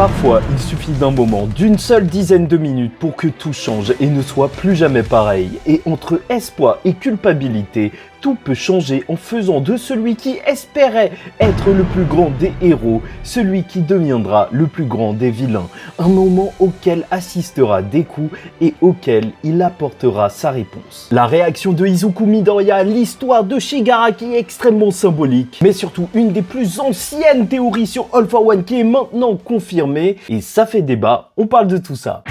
Parfois, il suffit d'un moment, d'une seule dizaine de minutes pour que tout change et ne soit plus jamais pareil. Et entre espoir et culpabilité, tout peut changer en faisant de celui qui espérait être le plus grand des héros, celui qui deviendra le plus grand des vilains. Un moment auquel assistera Deku et auquel il apportera sa réponse. La réaction de Izuku Midoriya à l'histoire de Shigaraki est extrêmement symbolique, mais surtout une des plus anciennes théories sur All for One qui est maintenant confirmée, et ça fait débat, on parle de tout ça.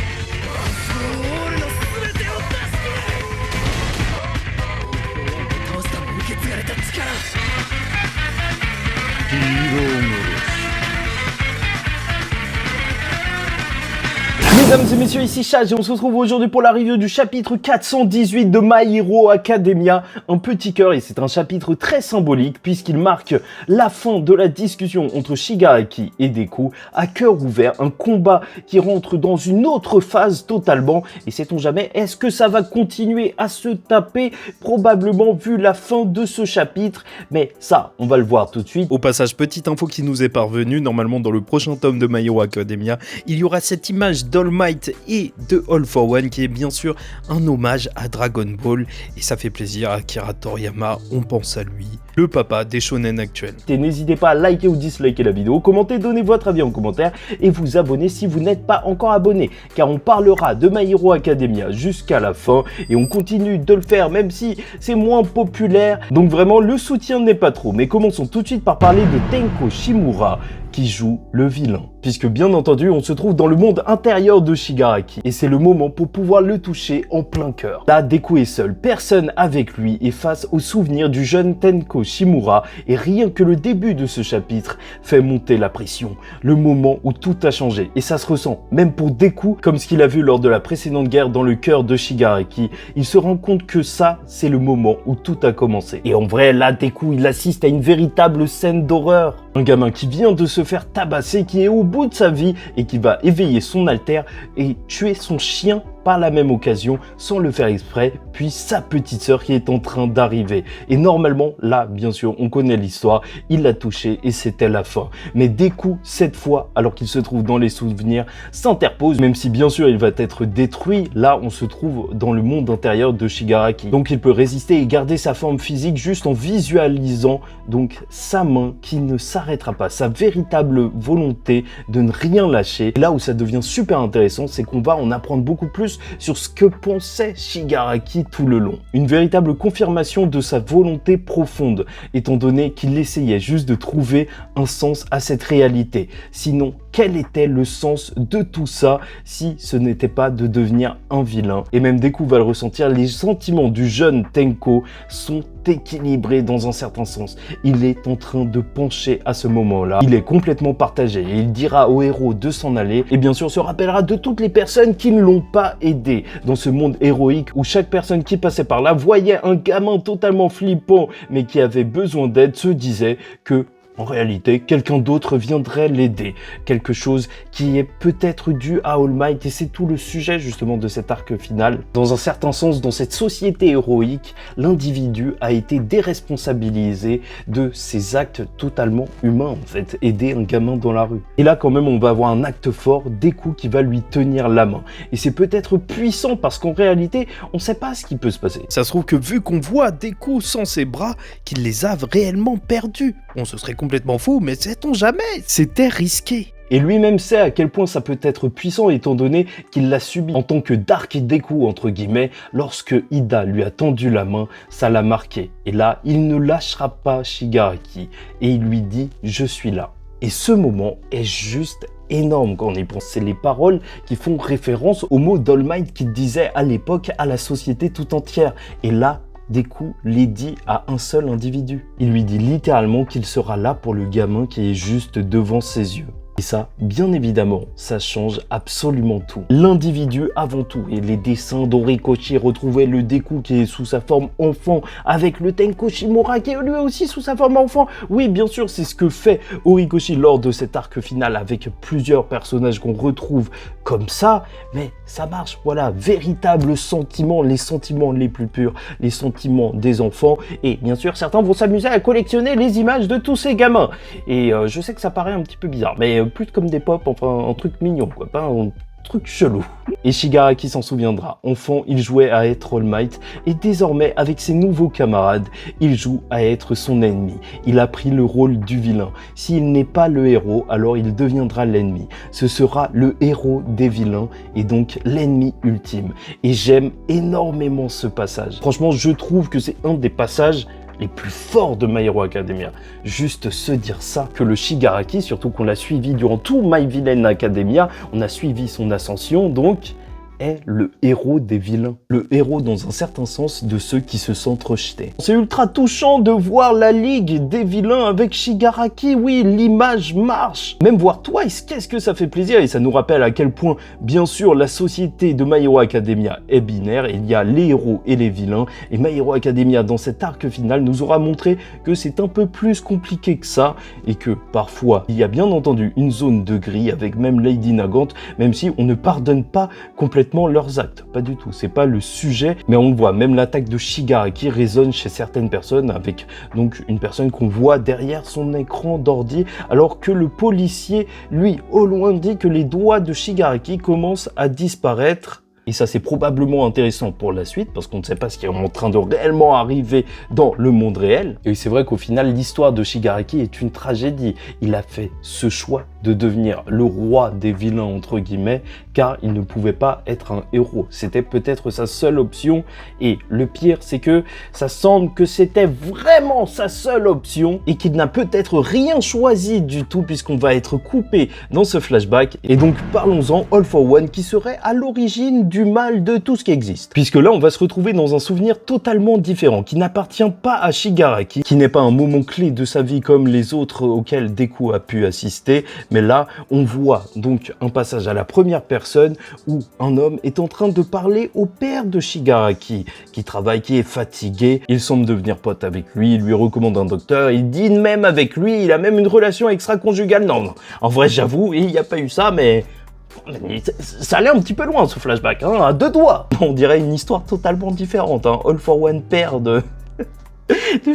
Mesdames et messieurs, ici Chaz et on se retrouve aujourd'hui pour la review du chapitre 418 de My Hero Academia. Un petit cœur, et c'est un chapitre très symbolique puisqu'il marque la fin de la discussion entre Shigaraki et Deku à cœur ouvert, un combat qui rentre dans une autre phase totalement. Et sait-on jamais, est-ce que ça va continuer à se taper? Probablement vu la fin de ce chapitre, mais ça, on va le voir tout de suite. Au passage, petite info qui nous est parvenue, normalement dans le prochain tome de My Hero Academia, il y aura cette image d'All Might et de All for One qui est bien sûr un hommage à Dragon Ball, et ça fait plaisir à Akira Toriyama, on pense à lui, le papa des shonen actuels. Et n'hésitez pas à liker ou disliker la vidéo, commenter, donner votre avis en commentaire et vous abonner si vous n'êtes pas encore abonné, car on parlera de My Hero Academia jusqu'à la fin et on continue de le faire même si c'est moins populaire, donc vraiment le soutien n'est pas trop. Mais commençons tout de suite par parler de Tenko Shimura qui joue le vilain, puisque bien entendu on se trouve dans le monde intérieur de Shigaraki et c'est le moment pour pouvoir le toucher en plein cœur. Là, Deku est seul, personne avec lui et face aux souvenirs du jeune Tenko Shimura, et rien que le début de ce chapitre fait monter la pression, le moment où tout a changé, et ça se ressent même pour Deku, comme ce qu'il a vu lors de la précédente guerre dans le cœur de Shigaraki. Il se rend compte que ça, c'est le moment où tout a commencé. Et en vrai, là, Deku, il assiste à une véritable scène d'horreur. Un gamin qui vient de se faire tabasser, qui est au bout de sa vie et qui va éveiller son alter et tuer son chien par la même occasion sans le faire exprès, puis sa petite sœur qui est en train d'arriver. Et normalement, là, bien sûr, on connaît l'histoire, il l'a touché et c'était la fin. Mais Deku, cette fois, alors qu'il se trouve dans les souvenirs, s'interpose, même si bien sûr il va être détruit. Là, on se trouve dans le monde intérieur de Shigaraki. Donc il peut résister et garder sa forme physique juste en visualisant donc sa main qui ne s'arrêtera pas, sa véritable volonté de ne rien lâcher. Et là où ça devient super intéressant, c'est qu'on va en apprendre beaucoup plus sur ce que pensait Shigaraki tout le long. Une véritable confirmation de sa volonté profonde, étant donné qu'il essayait juste de trouver un sens à cette réalité. Sinon, quel était le sens de tout ça si ce n'était pas de devenir un vilain? Et même Deku va le ressentir, les sentiments du jeune Tenko sont équilibré dans un certain sens. Il est en train de pencher à ce moment-là. Il est complètement partagé et il dira au héros de s'en aller et bien sûr se rappellera de toutes les personnes qui ne l'ont pas aidé dans ce monde héroïque où chaque personne qui passait par là voyait un gamin totalement flippant mais qui avait besoin d'aide, se disait que en réalité, quelqu'un d'autre viendrait l'aider. Quelque chose qui est peut-être dû à All Might, et c'est tout le sujet justement de cet arc final. Dans un certain sens, dans cette société héroïque, l'individu a été déresponsabilisé de ses actes totalement humains en fait. Aider un gamin dans la rue. Et là quand même on va avoir un acte fort, Deku qui va lui tenir la main. Et c'est peut-être puissant parce qu'en réalité, on sait pas ce qui peut se passer. Ça se trouve que vu qu'on voit Deku sans ses bras, qu'il les a réellement perdus. On se serait complètement fou, mais sait-on jamais? C'était risqué. Et lui-même sait à quel point ça peut être puissant étant donné qu'il l'a subi en tant que Dark Deku entre guillemets. Lorsque Ida lui a tendu la main, ça l'a marqué. Et là, il ne lâchera pas Shigaraki et il lui dit « Je suis là ». Et ce moment est juste énorme quand on y pense. C'est les paroles qui font référence au mot d'All Might qu'il disait à l'époque à la société tout entière. Et là, Deku les dit à un seul individu. Il lui dit littéralement qu'il sera là pour le gamin qui est juste devant ses yeux. Et ça, bien évidemment, ça change absolument tout. L'individu avant tout, et les dessins d'Horikoshi retrouvaient le Deku qui est sous sa forme enfant, avec le Tenko Shimura qui est lui aussi sous sa forme enfant. Oui, bien sûr, c'est ce que fait Horikoshi lors de cet arc final avec plusieurs personnages qu'on retrouve comme ça, mais ça marche, voilà, véritable sentiment, les sentiments les plus purs, les sentiments des enfants, et bien sûr, certains vont s'amuser à collectionner les images de tous ces gamins. Et je sais que ça paraît un petit peu bizarre, mais mais plus comme des pop, enfin un truc mignon quoi, pas un truc chelou. Et Shigaraki s'en souviendra. Enfant, il jouait à être All Might et désormais, avec ses nouveaux camarades, il joue à être son ennemi. Il a pris le rôle du vilain. S'il n'est pas le héros, alors il deviendra l'ennemi. Ce sera le héros des vilains et donc l'ennemi ultime. Et j'aime énormément ce passage. Franchement, je trouve que c'est un des passages les plus forts de My Hero Academia. Juste se dire ça, que le Shigaraki, surtout qu'on l'a suivi durant tout My Villain Academia, on a suivi son ascension, donc est le héros des vilains. Le héros dans un certain sens de ceux qui se sentent rejetés. C'est ultra touchant de voir la ligue des vilains avec Shigaraki, oui, l'image marche. Même voir Twice, qu'est-ce que ça fait plaisir et ça nous rappelle à quel point, bien sûr, la société de My Hero Academia est binaire, il y a les héros et les vilains, et My Hero Academia dans cet arc final nous aura montré que c'est un peu plus compliqué que ça et que parfois il y a bien entendu une zone de gris avec même Lady Nagant, même si on ne pardonne pas complètement leurs actes, pas du tout, c'est pas le sujet, mais on le voit, même l'attaque de Shigaraki résonne chez certaines personnes, avec donc une personne qu'on voit derrière son écran d'ordi, alors que le policier, lui, au loin dit que les doigts de Shigaraki commencent à disparaître. Et ça, c'est probablement intéressant pour la suite, parce qu'on ne sait pas ce qui est en train de réellement arriver dans le monde réel. Et c'est vrai qu'au final, l'histoire de Shigaraki est une tragédie. Il a fait ce choix de devenir le roi des vilains, entre guillemets, car il ne pouvait pas être un héros. C'était peut-être sa seule option. Et le pire, c'est que ça semble que c'était vraiment sa seule option, et qu'il n'a peut-être rien choisi du tout, puisqu'on va être coupé dans ce flashback. Et donc, parlons-en, All for One, qui serait à l'origine du mal de tout ce qui existe. Puisque là, on va se retrouver dans un souvenir totalement différent, qui n'appartient pas à Shigaraki, qui n'est pas un moment clé de sa vie comme les autres auxquels Deku a pu assister, mais là, on voit donc un passage à la première personne où un homme est en train de parler au père de Shigaraki, qui travaille, qui est fatigué. Il semble devenir pote avec lui, il lui recommande un docteur, il dîne même avec lui, il a même une relation extra-conjugale. Non, en vrai, j'avoue, il n'y a pas eu ça, mais ça allait un petit peu loin ce flashback, hein, à deux doigts. On dirait une histoire totalement différente, hein. All for One père de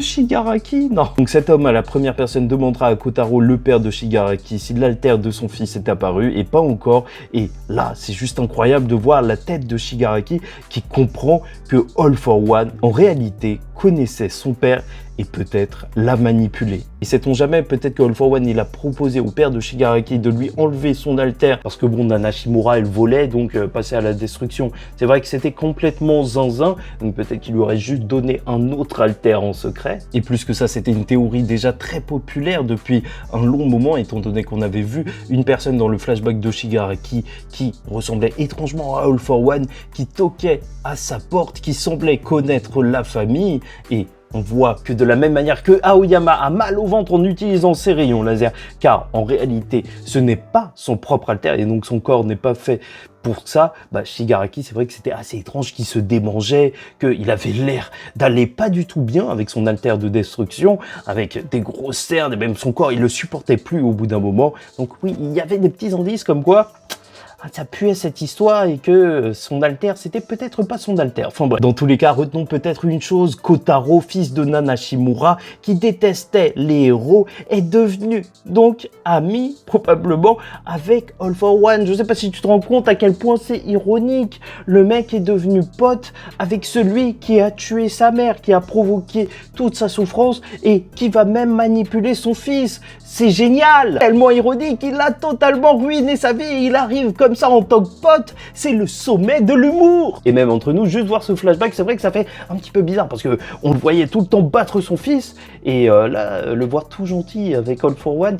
Shigaraki, non. Donc cet homme à la première personne demandera à Kotaro, le père de Shigaraki, si l'altère de son fils est apparu, et pas encore. Et là, c'est juste incroyable de voir la tête de Shigaraki qui comprend que All for One, en réalité, connaissait son père et peut-être l'a manipulé. Et sait-on jamais, peut-être que All for One, il a proposé au père de Shigaraki de lui enlever son altère, parce que bon, Nana Shimura, elle volait, donc passer à la destruction. C'est vrai que c'était complètement zinzin, donc peut-être qu'il lui aurait juste donné un autre altère en secret. Et plus que ça, c'était une théorie déjà très populaire depuis un long moment, étant donné qu'on avait vu une personne dans le flashback de Shigaraki qui ressemblait étrangement à All for One, qui toquait à sa porte, qui semblait connaître la famille, et on voit que de la même manière que Aoyama a mal au ventre en utilisant ses rayons laser, car en réalité, ce n'est pas son propre alter et donc son corps n'est pas fait pour ça, Shigaraki, c'est vrai que c'était assez étrange qu'il se démangeait, qu'il avait l'air d'aller pas du tout bien avec son alter de destruction, avec des grosses cernes et même son corps, il le supportait plus au bout d'un moment. Donc oui, il y avait des petits indices comme quoi ça puait cette histoire et que son alter, c'était peut-être pas son alter. Enfin bref. Dans tous les cas, retenons peut-être une chose, Kotaro, fils de Nana Shimura, qui détestait les héros, est devenu donc ami, probablement, avec All for One. Je sais pas si tu te rends compte à quel point c'est ironique. Le mec est devenu pote avec celui qui a tué sa mère, qui a provoqué toute sa souffrance et qui va même manipuler son fils. C'est génial! Tellement ironique, il a totalement ruiné sa vie et il arrive comme ça en tant que pote, c'est le sommet de l'humour. Et même entre nous, juste voir ce flashback, c'est vrai que ça fait un petit peu bizarre parce que on le voyait tout le temps battre son fils et là, le voir tout gentil avec All for One,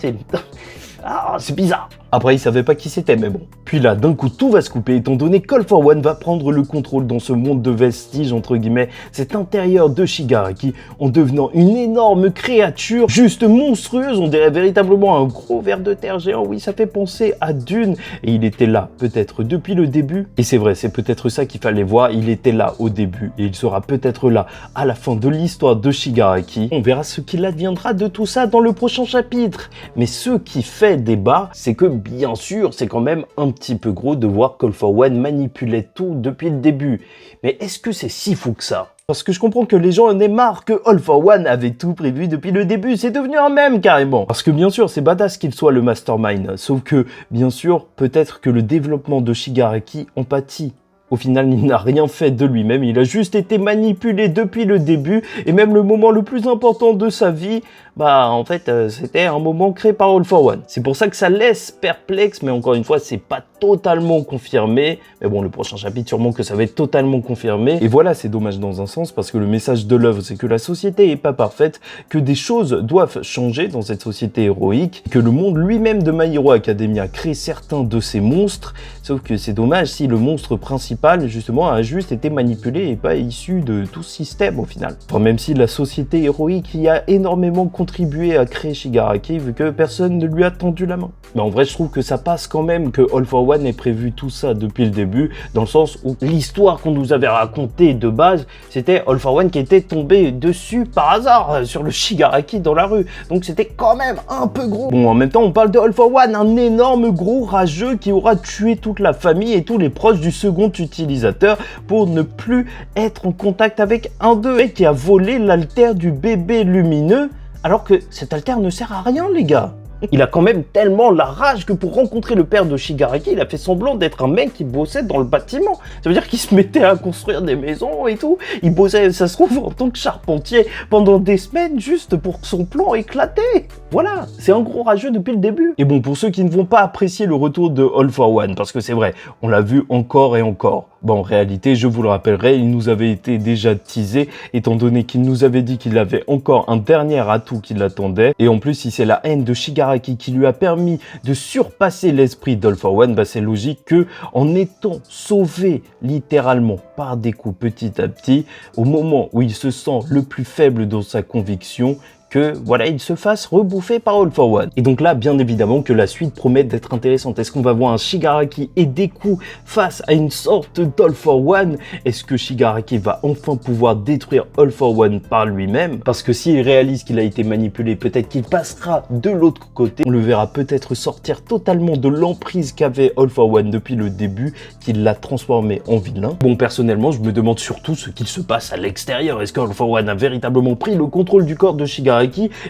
c'est bizarre. Après, il savait pas qui c'était, mais bon. Puis là, d'un coup, tout va se couper, étant donné qu'All for One va prendre le contrôle dans ce monde de vestiges, entre guillemets, cet intérieur de Shigaraki, en devenant une énorme créature, juste monstrueuse, on dirait véritablement un gros ver de terre géant, oui, ça fait penser à Dune, et il était là, peut-être depuis le début, et c'est vrai, c'est peut-être ça qu'il fallait voir, il était là au début, et il sera peut-être là à la fin de l'histoire de Shigaraki. On verra ce qu'il adviendra de tout ça dans le prochain chapitre, mais ce qui fait débat, c'est que bien sûr, c'est quand même un petit peu gros de voir qu'All for One manipulait tout depuis le début. Mais est-ce que c'est si fou que ça ? Parce que je comprends que les gens en aient marre que All for One avait tout prévu depuis le début, c'est devenu un mème carrément. Parce que bien sûr, c'est badass qu'il soit le mastermind, sauf que, bien sûr, peut-être que le développement de Shigaraki en pâtit. Au final, il n'a rien fait de lui-même, il a juste été manipulé depuis le début, et même le moment le plus important de sa vie, en fait, c'était un moment créé par All for One. C'est pour ça que ça laisse perplexe, mais encore une fois, c'est pas totalement confirmé. Mais bon, le prochain chapitre, sûrement que ça va être totalement confirmé. Et voilà, c'est dommage dans un sens, parce que le message de l'œuvre, c'est que la société est pas parfaite, que des choses doivent changer dans cette société héroïque, que le monde lui-même de My Hero Academia crée certains de ces monstres, sauf que c'est dommage si le monstre principal, justement, a juste été manipulé et pas issu de tout ce système, au final. Enfin, même si la société héroïque y a énormément contribué à créer Shigaraki, vu que personne ne lui a tendu la main. Mais en vrai, je trouve que ça passe quand même que All for One ait prévu tout ça depuis le début, dans le sens où l'histoire qu'on nous avait racontée de base, c'était All for One qui était tombé dessus par hasard sur le Shigaraki dans la rue. Donc c'était quand même un peu gros. Bon, en même temps, on parle de All for One, un énorme gros rageux qui aura tué toute la famille et tous les proches du second utilisateur pour ne plus être en contact avec un d'eux, et qui a volé l'altère du bébé lumineux, alors que cet altère ne sert à rien, les gars. Il a quand même tellement la rage que pour rencontrer le père de Shigaraki, il a fait semblant d'être un mec qui bossait dans le bâtiment. Ça veut dire qu'il se mettait à construire des maisons et tout. Il bossait, ça se trouve, en tant que charpentier pendant des semaines juste pour que son plan éclaté. Voilà, c'est un gros rageux depuis le début. Et bon, pour ceux qui ne vont pas apprécier le retour de All for One, parce que c'est vrai, on l'a vu encore et encore. Bon, en réalité, je vous le rappellerai, il nous avait été déjà teasé, étant donné qu'il nous avait dit qu'il avait encore un dernier atout qui l'attendait. Et en plus, si c'est la haine de Shigaraki qui lui a permis de surpasser l'esprit d'All for One, c'est logique que, en étant sauvé littéralement par Deku petit à petit, au moment où il se sent le plus faible dans sa conviction, que voilà, il se fasse rebouffer par All for One. Et donc là, bien évidemment que la suite promet d'être intéressante. Est-ce qu'on va voir un Shigaraki et Deku face à une sorte d'All for One? Est-ce que Shigaraki va enfin pouvoir détruire All for One par lui-même? Parce que s'il réalise qu'il a été manipulé, peut-être qu'il passera de l'autre côté. On le verra peut-être sortir totalement de l'emprise qu'avait All for One depuis le début, qu'il l'a transformé en vilain. Bon, personnellement, je me demande surtout ce qu'il se passe à l'extérieur. Est-ce que All for One a véritablement pris le contrôle du corps de Shigaraki,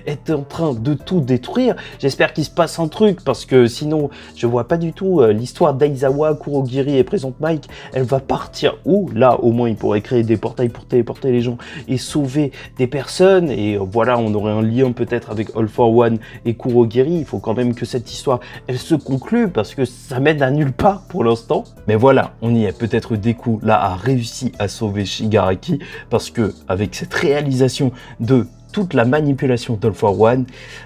est en train de tout détruire? J'espère qu'il se passe un truc, parce que sinon je vois pas du tout l'histoire d'Aizawa, Kurogiri et Present Mike, elle va partir où? Là au moins il pourrait créer des portails pour téléporter les gens et sauver des personnes, et voilà, on aurait un lien peut-être avec All for One et Kurogiri. Il faut quand même que cette histoire elle se conclue, parce que ça mène à nulle part pour l'instant. Mais voilà, on y est. Peut-être Deku là a réussi à sauver Shigaraki, parce que avec cette réalisation de toute la manipulation d'All for One,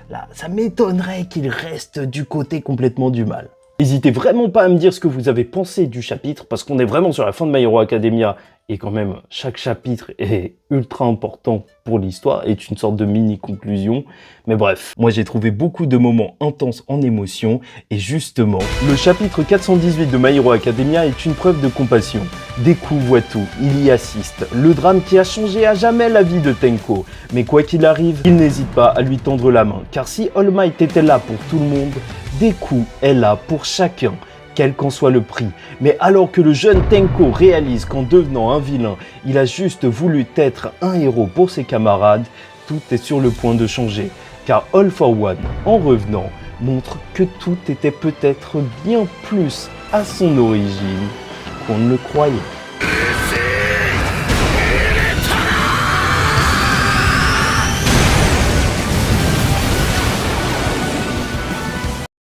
là, ça m'étonnerait qu'il reste du côté complètement du mal. N'hésitez vraiment pas à me dire ce que vous avez pensé du chapitre, parce qu'on est vraiment sur la fin de My Hero Academia, et quand même, chaque chapitre est ultra important pour l'histoire, est une sorte de mini-conclusion. Mais bref, moi j'ai trouvé beaucoup de moments intenses en émotion, et justement, le chapitre 418 de My Hero Academia est une preuve de compassion. Deku voit tout, il y assiste, le drame qui a changé à jamais la vie de Tenko. Mais quoi qu'il arrive, il n'hésite pas à lui tendre la main, car si All Might était là pour tout le monde, Deku est là pour chacun, quel qu'en soit le prix. Mais alors que le jeune Tenko réalise qu'en devenant un vilain, il a juste voulu être un héros pour ses camarades, tout est sur le point de changer. Car All for One, en revenant, montre que tout était peut-être bien plus à son origine qu'on ne le croyait.